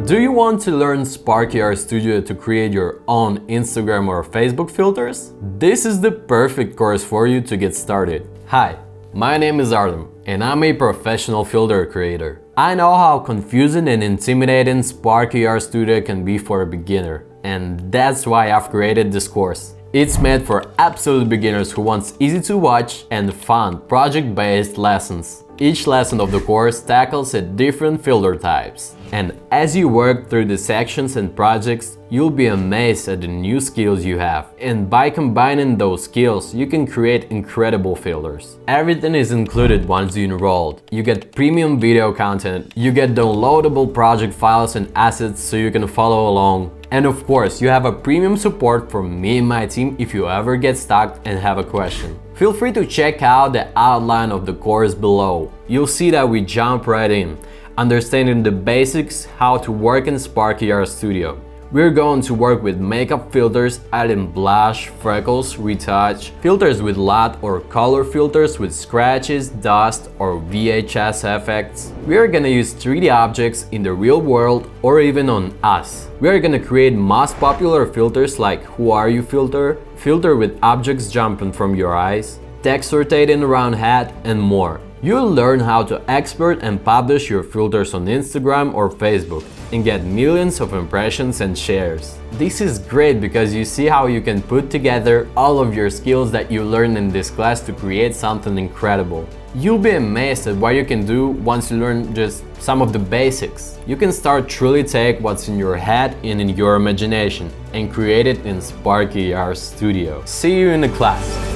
Do you want to learn sparkar Studio to create your own Instagram or Facebook filters? This is the perfect course for you to get started. Hi, my name is Arti, and I'm a professional filter creator. I know how confusing and intimidating sparkar Studio can be for a beginner, and that's why I've created this course. It's made for absolute beginners who want easy to watch and fun project-based lessons. Each lesson of the course tackles a different filter types. And as you work through the sections and projects, you'll be amazed at the new skills you have. And by combining those skills, you can create incredible filters. Everything is included once you enrolled. You get premium video content, you get downloadable project files and assets so you can follow along. And of course, you have a premium support from me and my team if you ever get stuck and have a question. Feel free to check out the outline of the course below. You'll see that we jump right in, understanding the basics how to work in sparkar Studio. We're going to work with makeup filters, adding blush, freckles, retouch, filters with light or color filters with scratches, dust, or VHS effects. We are gonna use 3D objects in the real world or even on us. We are gonna create most popular filters like Who Are You filter, filter with objects jumping from your eyes, text rotating around head, and more. You'll learn how to export and publish your filters on Instagram or Facebook and get millions of impressions and shares. This is great because you see how you can put together all of your skills that you learned in this class to create something incredible. You'll be amazed at what you can do once you learn just some of the basics. You can start truly take what's in your head and in your imagination and create it in sparkar Studio. See you in the class!